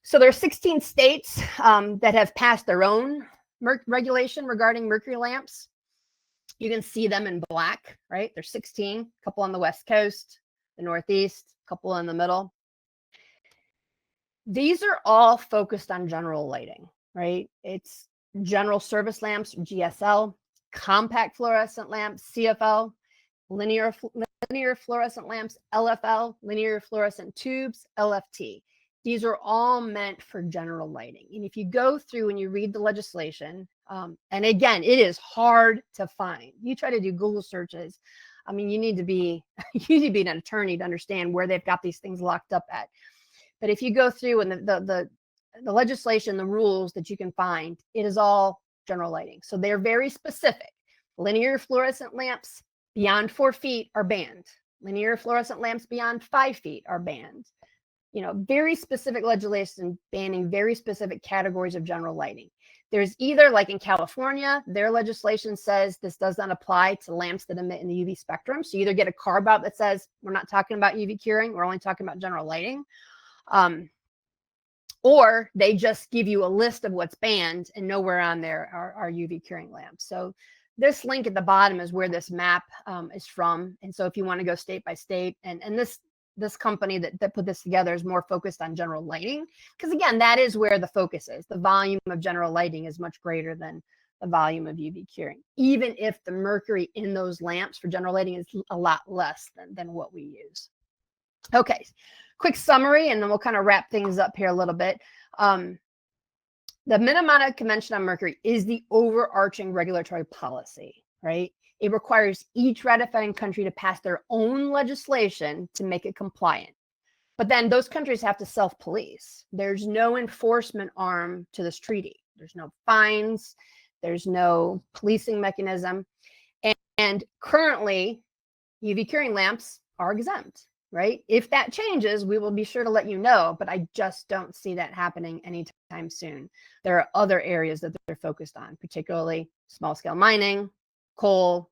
So there are 16 states that have passed their own regulation regarding mercury lamps. You can see them in black, right? There's 16, a couple on the West Coast, the Northeast, a couple in the middle. These are all focused on general lighting, right? It's general service lamps, GSL, compact fluorescent lamps, CFL, linear fluorescent lamps, LFL, linear fluorescent tubes, LFT. These are all meant for general lighting. And if you go through and you read the legislation, and again, it is hard to find. You try to do Google searches. I mean, you need to be an attorney to understand where they've got these things locked up at. But if you go through and the legislation, the rules that you can find, it is all general lighting. So they're very specific. Linear fluorescent lamps beyond 4 feet are banned. Linear fluorescent lamps beyond 5 feet are banned. Very specific legislation banning very specific categories of general lighting. There's either, like in California, their legislation says this does not apply to lamps that emit in the UV spectrum. So you either get a carve out that says we're not talking about UV curing, we're only talking about general lighting. Or they just give you a list of what's banned and nowhere on there are UV curing lamps. So this link at the bottom is where this map is from. And so if you want to go state by state, and this company that put this together is more focused on general lighting, because again, that is where the focus is. The volume of general lighting is much greater than the volume of UV curing, even if the mercury in those lamps for general lighting is a lot less than what we use. Okay, quick summary, and then we'll kind of wrap things up here a little bit. The Minamata Convention on Mercury is the overarching regulatory policy, right? It requires each ratifying country to pass their own legislation to make it compliant. But then those countries have to self-police. There's no enforcement arm to this treaty. There's no fines. There's no policing mechanism. And currently, UV curing lamps are exempt, right? If that changes, we will be sure to let you know, but I just don't see that happening anytime soon. There are other areas that they're focused on, particularly small scale mining, coal,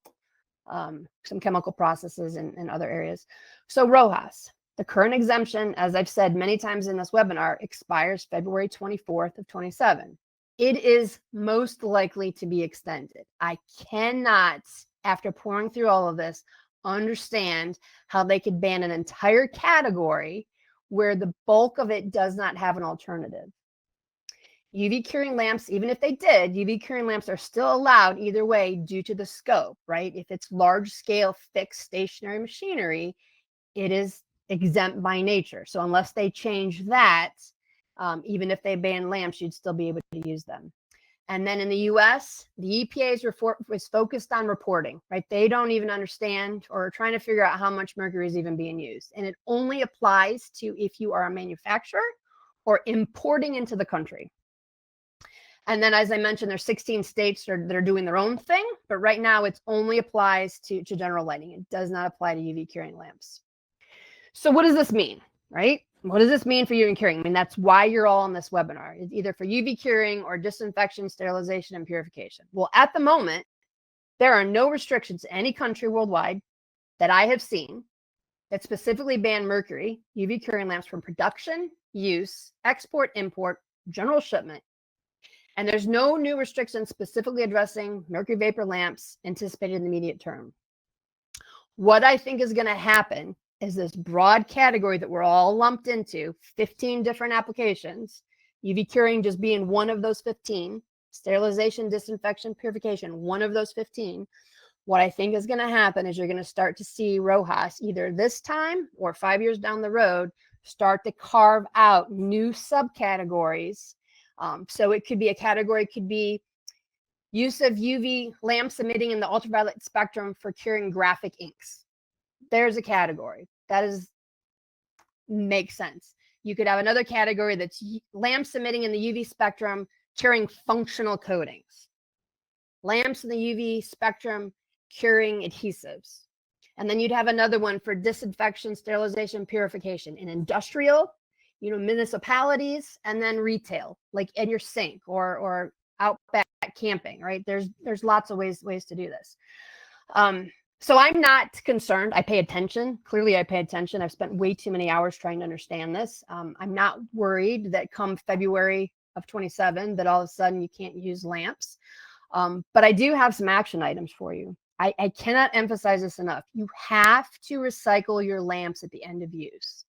some chemical processes in other areas. So RoHS, the current exemption, as I've said many times in this webinar, expires February 24th of 27. It is most likely to be extended. I cannot, after pouring through all of this, understand how they could ban an entire category where the bulk of it does not have an alternative. UV curing lamps, even if they did, UV curing lamps are still allowed either way due to the scope, right? If it's large scale fixed stationary machinery, it is exempt by nature. So unless they change that, even if they ban lamps, you'd still be able to use them. And then in the US, the EPA is focused on reporting, right? They don't even understand or are trying to figure out how much mercury is even being used. And it only applies to if you are a manufacturer or importing into the country. And then, as I mentioned, there's 16 states that are doing their own thing, but right now it only applies to general lighting. It does not apply to UV curing lamps. So what does this mean, right? What does this mean for UV curing? I mean, that's why you're all on this webinar. It's either for UV curing or disinfection, sterilization, and purification. Well, at the moment, there are no restrictions in any country worldwide that I have seen that specifically ban mercury, UV curing lamps from production, use, export, import, general shipment. And there's no new restrictions specifically addressing mercury vapor lamps anticipated in the immediate term. What I think is going to happen is this broad category that we're all lumped into, 15 different applications, UV curing just being one of those 15, sterilization, disinfection, purification, one of those 15. What I think is going to happen is you're going to start to see RoHS either this time or 5 years down the road start to carve out new subcategories. So it could be a category, could be use of UV lamps emitting in the ultraviolet spectrum for curing graphic inks. There's a category that makes sense. You could have another category that's lamps emitting in the UV spectrum curing functional coatings, lamps in the UV spectrum curing adhesives. And then you'd have another one for disinfection, sterilization, purification in industrial, municipalities, and then retail, like in your sink or out back camping, right? There's lots of ways to do this. So I'm not concerned. I pay attention. Clearly, I pay attention. I've spent way too many hours trying to understand this. I'm not worried that come February of 27, that all of a sudden you can't use lamps. But I do have some action items for you. I cannot emphasize this enough. You have to recycle your lamps at the end of use.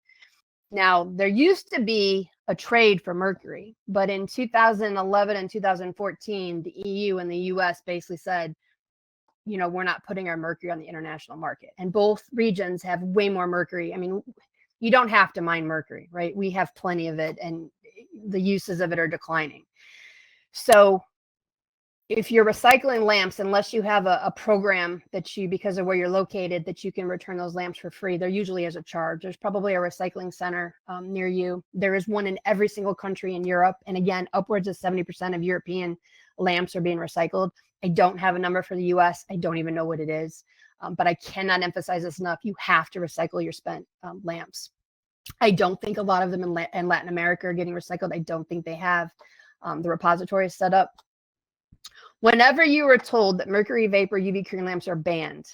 Now, there used to be a trade for mercury, but in 2011 and 2014, the EU and the US basically said, we're not putting our mercury on the international market. And both regions have way more mercury. I mean, you don't have to mine mercury, right? We have plenty of it, and the uses of it are declining. So if you're recycling lamps, unless you have a program that you, because of where you're located, that you can return those lamps for free, there usually is a charge. There's probably a recycling center near you. There is one in every single country in Europe. And again, upwards of 70% of European lamps are being recycled. I don't have a number for the US. I don't even know what it is. But I cannot emphasize this enough. You have to recycle your spent lamps. I don't think a lot of them in Latin America are getting recycled. I don't think they have the repositories set up. Whenever you are told that mercury vapor UV curing lamps are banned,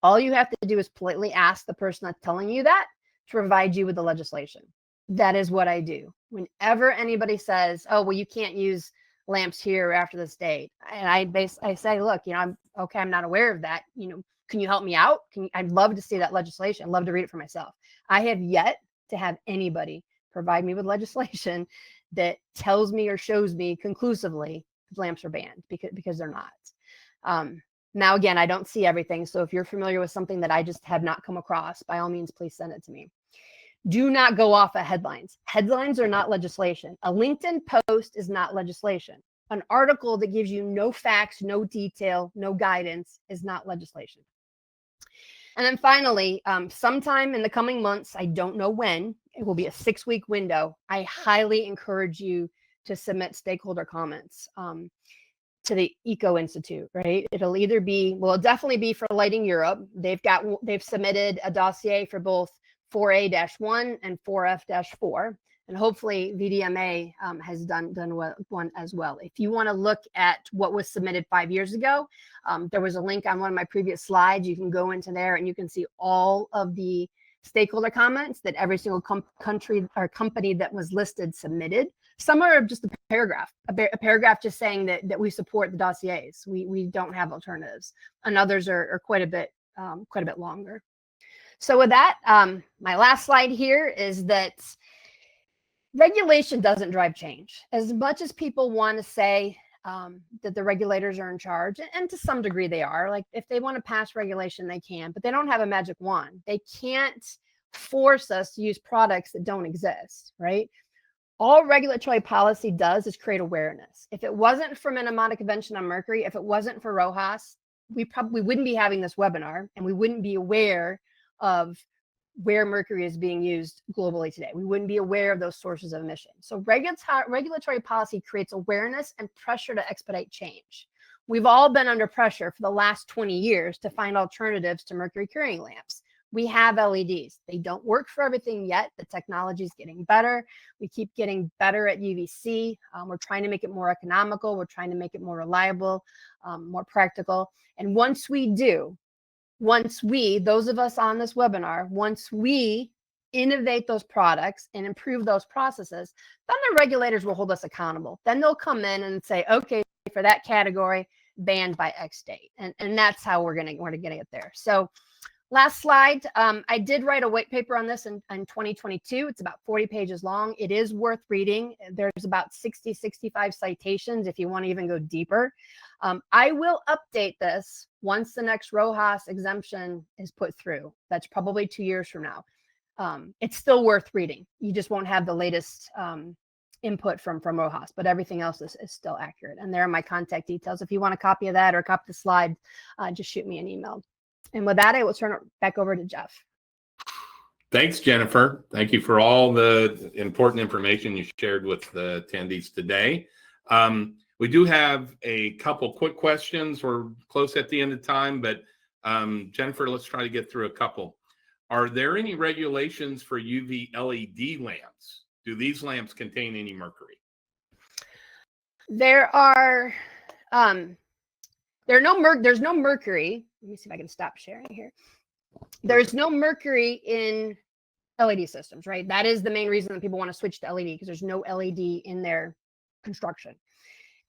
all you have to do is politely ask the person that's telling you that to provide you with the legislation. That is what I do. Whenever anybody says, oh, well, you can't use lamps here after this date, and I say, look, I'm okay, I'm not aware of that. Can you help me out? I'd love to see that legislation. I'd love to read it for myself. I have yet to have anybody provide me with legislation that tells me or shows me conclusively lamps are banned, because they're not. Now, again, I don't see everything. So if you're familiar with something that I just have not come across, by all means, please send it to me. Do not go off of headlines. Headlines are not legislation. A LinkedIn post is not legislation. An article that gives you no facts, no detail, no guidance is not legislation. And then finally, sometime in the coming months, I don't know when, it will be a 6-week window. I highly encourage you to submit stakeholder comments to the Eco Institute, right? It'll definitely be for Lighting Europe. They've submitted a dossier for both 4A-1 and 4F-4. And hopefully VDMA has done one as well. If you want to look at what was submitted 5 years ago, there was a link on one of my previous slides. You can go into there and you can see all of the stakeholder comments that every single country or company that was listed submitted. Some are just a paragraph just saying that we support the dossiers. We don't have alternatives, and others are quite a bit longer. So with that, my last slide here is that regulation doesn't drive change. As much as people want to say that the regulators are in charge, and to some degree they are, like if they want to pass regulation, they can, but they don't have a magic wand. They can't force us to use products that don't exist, right? All regulatory policy does is create awareness. If it wasn't for Minamata Convention on Mercury, if it wasn't for RoHS, we probably wouldn't be having this webinar, and we wouldn't be aware of where mercury is being used globally today. We wouldn't be aware of those sources of emission. So regulatory policy creates awareness and pressure to expedite change. We've all been under pressure for the last 20 years to find alternatives to mercury curing lamps. We have LEDs. They don't work for everything yet. The technology is getting better. We keep getting better at UVC. We're trying to make it more economical. We're trying to make it more reliable, more practical. And once we do, those of us on this webinar, once we innovate those products and improve those processes, then the regulators will hold us accountable. Then they'll come in and say, okay, for that category, banned by X date. And that's how we're gonna get there. So last slide, I did write a white paper on this in 2022. It's about 40 pages long. It is worth reading. There's about 65 citations if you want to even go deeper. I will update this once the next RoHS exemption is put through. That's probably 2 years from now. It's still worth reading. You just won't have the latest input from RoHS, but everything else is still accurate. And there are my contact details. If you want a copy of that or a copy of the slide, just shoot me an email. And with that, I will turn it back over to Jeff.
Thanks, Jennifer. Thank you for all the important information you shared with the attendees today. We do have a couple quick questions. We're close at the end of time, but Jennifer, let's try to get through a couple. Are there any regulations for UV LED lamps? Do these lamps contain any mercury?
There's no mercury. Let me see if I can stop sharing here. There's no mercury in LED systems, right? That is the main reason that people want to switch to LED, because there's no LED in their construction.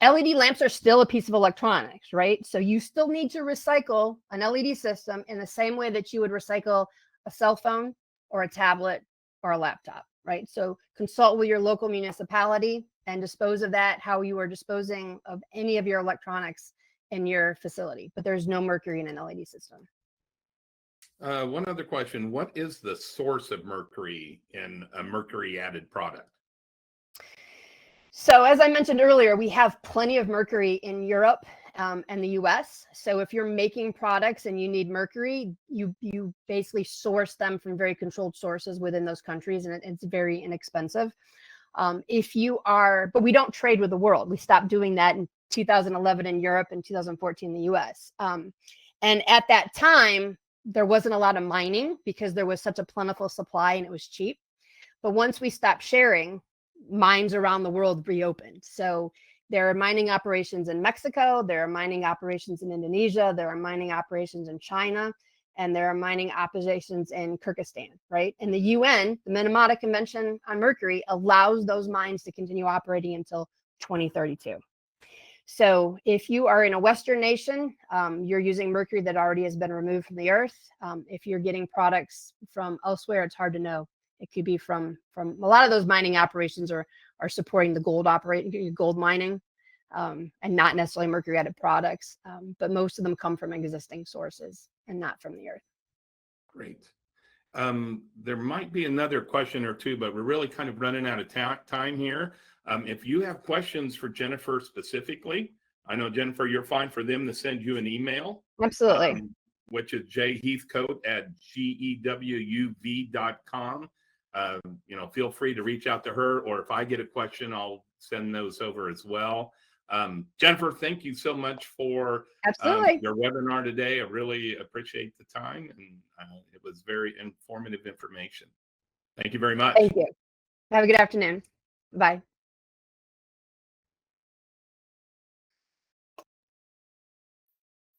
LED lamps are still a piece of electronics, right? So you still need to recycle an LED system in the same way that you would recycle a cell phone or a tablet or a laptop, right? So consult with your local municipality and dispose of that how you are disposing of any of your electronics in your facility. But there's no mercury in an LED system.
One other question. What is the source of mercury in a mercury-added product?
So as I mentioned earlier, we have plenty of mercury in Europe and the US. So if you're making products and you need mercury, you basically source them from very controlled sources within those countries, and it's very inexpensive. But we don't trade with the world. We stopped doing that in 2011 in Europe and 2014 in the US. And at that time, there wasn't a lot of mining because there was such a plentiful supply and it was cheap. But once we stopped sharing, mines around the world reopened. So there are mining operations in Mexico, there are mining operations in Indonesia, there are mining operations in China, and there are mining operations in Kyrgyzstan, right? And the UN, the Minamata Convention on Mercury, allows those mines to continue operating until 2032. So if you are in a Western nation, you're using mercury that already has been removed from the earth. If you're getting products from elsewhere, it's hard to know. It could be from a lot of those mining operations are supporting the gold mining, and not necessarily mercury added products. But most of them come from existing sources and not from the earth.
Great. There might be another question or two, but we're really kind of running out of time here. If you have questions for Jennifer specifically, I know, Jennifer, you're fine for them to send you an email.
Absolutely.
Which is jheathcote@gewuv.com. Feel free to reach out to her, or if I get a question, I'll send those over as well. Jennifer, thank you so much for
Absolutely.
your webinar today. I really appreciate the time, and it was very informative information. Thank you very much.
Thank you. Have a good afternoon. Bye.